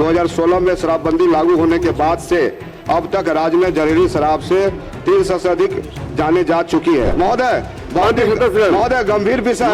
2016 में शराबबंदी लागू होने के बाद से अब तक राज्य में जहरीली शराब से 300 से अधिक जाने जा चुकी है। महोदय गंभीर विषय,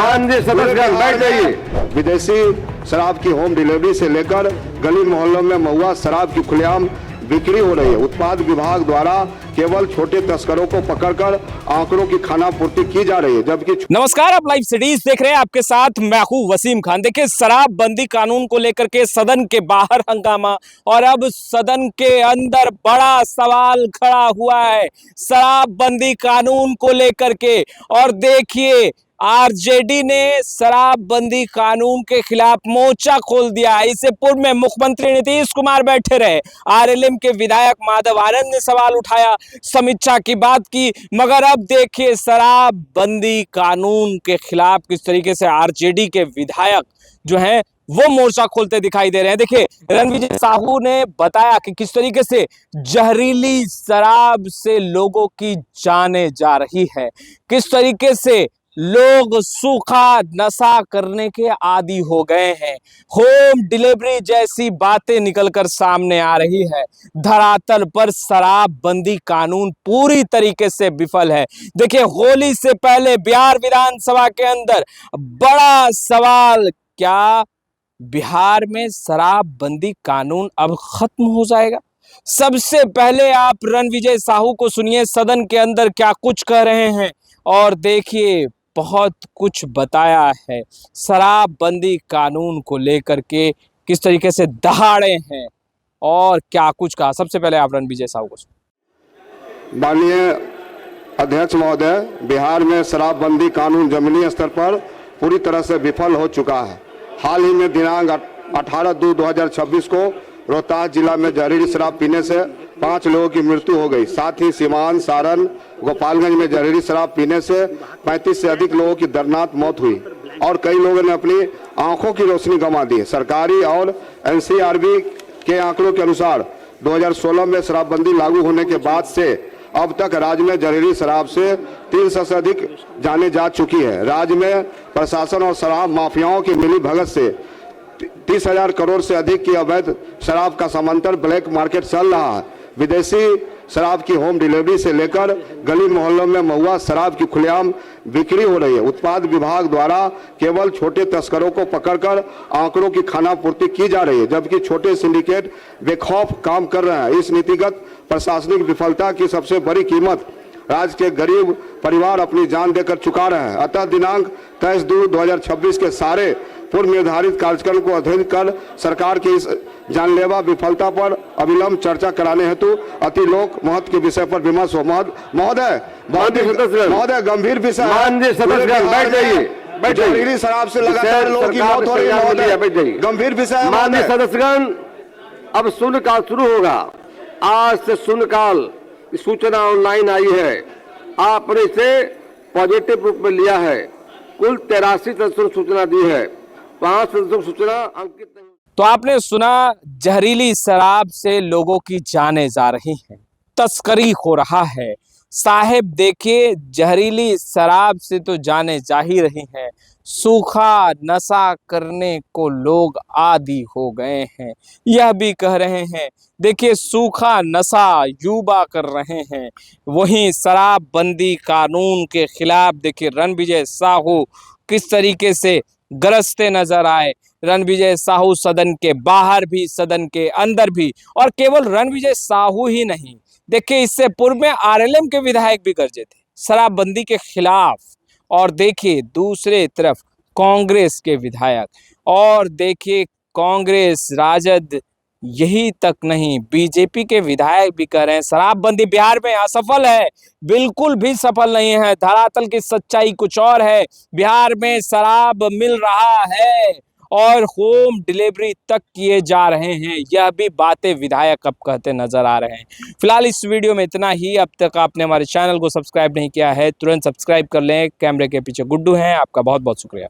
विदेशी शराब की होम डिलीवरी से लेकर गली मोहल्लों में महुआ शराब की खुलेआम बिक्री हो रही है। उत्पाद विभाग द्वारा केवल छोटे तस्करों को पकड़कर आंकड़ों की खानापूर्ति की जा रही है, जबकि नमस्कार, आप लाइव सिटीज देख रहे हैं। आपके साथ मैं हूं वसीम खान। देखिए, शराबबंदी कानून को लेकर के सदन के बाहर हंगामा और अब सदन के अंदर बड़ा सवाल खड़ा हुआ है शराबबंदी कानून को लेकर के। और देखिए, आरजेडी ने शराबबंदी कानून के खिलाफ मोर्चा खोल दिया। इससे पूर्व में मुख्यमंत्री नीतीश कुमार बैठे रहे, आरएलएम के विधायक माधव आनंद ने सवाल उठाया, समीक्षा की बात की। मगर अब देखिए, शराबबंदी कानून के खिलाफ किस तरीके से आरजेडी के विधायक जो हैं वो मोर्चा खोलते दिखाई दे रहे हैं। देखिए, रणविजय साहू ने बताया कि किस तरीके से जहरीली शराब से लोगों की जानें जा रही है, किस तरीके से लोग सूखा नशा करने के आदी हो गए हैं। होम डिलीवरी जैसी बातें निकलकर सामने आ रही है। धरातल पर शराबबंदी कानून पूरी तरीके से विफल है। देखिए, होली से पहले बिहार विधानसभा के अंदर बड़ा सवाल, क्या बिहार में शराबबंदी कानून अब खत्म हो जाएगा? सबसे पहले आप रणविजय साहू को सुनिए, सदन के अंदर क्या कुछ कह रहे हैं। और देखिए, बहुत कुछ बताया है शराबबंदी कानून को लेकर के, किस तरीके से दहाड़े हैं और क्या कुछ कहा। सबसे पहले आप रणविजय साहू को सुनिए। माननीय अध्यक्ष महोदय, बिहार में शराबबंदी कानून जमीनी स्तर पर पूरी तरह से विफल हो चुका है। हाल ही में दिनांक 18/2/2026 को रोहतास जिला में जहरीली शराब पीने से 5 लोगों की मृत्यु हो गई। साथ ही सीवान, सारण, गोपालगंज में जहरीली शराब पीने से 35 से अधिक लोगों की दर्दनाक मौत हुई और कई लोगों ने अपनी आंखों की रोशनी गंवा दी। सरकारी और एनसीआरबी के आंकड़ों के अनुसार 2016 में शराबबंदी लागू होने के बाद से अब तक राज्य में जहरीली शराब से 300 से अधिक जाने जा चुकी है। राज्य में प्रशासन और शराब माफियाओं की मिली भगत से 30,000 करोड़ से अधिक की अवैध शराब का समांतर ब्लैक मार्केट चल रहा है। विदेशी शराब की होम डिलीवरी से लेकर गली मोहल्लों में महुआ शराब की खुलेआम बिक्री हो रही है। उत्पाद विभाग द्वारा केवल छोटे तस्करों को पकड़कर आंकड़ों की खानापूर्ति की जा रही है, जबकि छोटे सिंडिकेट बेखौफ काम कर रहे हैं। इस नीतिगत प्रशासनिक विफलता की सबसे बड़ी कीमत राज्य के गरीब परिवार अपनी जान देकर चुका रहे हैं। अतः दिनांक 23/2/2026 के सारे पूर्व निर्धारित कार्यक्रम को अध्ययन कर सरकार की इस जानलेवा विफलता पर अविलंब चर्चा कराने हेतु अति लोक महत्व के विषय पर विमर्श हो। महोदय गंभीर विषय, बैठ जाइए। जहरीली शराब से लगातार लोगों की मौत हो रही है। गंभीर विषय। माननीय सदस्यगण, अब शून्यकाल शुरू होगा। आज से शून्यकाल सूचना ऑनलाइन आई है, आपने इसे पॉजिटिव रूप में लिया है। कुल 83 सदस्यों सूचना दी है, 5 सदस्यों सूचना अंकित नहीं। तो आपने सुना, जहरीली शराब से लोगों की जानें जा रही हैं, तस्करी हो रहा है। साहेब देखिए, जहरीली शराब से तो जाने जा ही रही हैं, सूखा नशा करने को लोग आदी हो गए हैं, यह भी कह रहे हैं। देखिए, सूखा नशा युवा कर रहे हैं। वहीं शराबबंदी कानून के खिलाफ देखिए रणविजय साहू किस तरीके से गरजते नजर आए। रणविजय साहू सदन के बाहर भी, सदन के अंदर भी। और केवल रणविजय साहू ही नहीं, देखिए इससे पूर्व में आरएलएम के विधायक भी गरजे थे शराबबंदी के खिलाफ। और देखिए दूसरे तरफ कांग्रेस के विधायक, और देखिए कांग्रेस, राजद, यही तक नहीं, बीजेपी के विधायक भी कह रहे हैं शराबबंदी बिहार में असफल है। बिल्कुल भी सफल नहीं है। धरातल की सच्चाई कुछ और है। बिहार में शराब मिल रहा है और होम डिलीवरी तक किए जा रहे हैं। यह भी बातें विधायक अब कहते नजर आ रहे हैं। फिलहाल इस वीडियो में इतना ही। अब तक आपने हमारे चैनल को सब्सक्राइब नहीं किया है, तुरंत सब्सक्राइब कर लें। कैमरे के पीछे गुड्डू हैं, आपका बहुत बहुत शुक्रिया।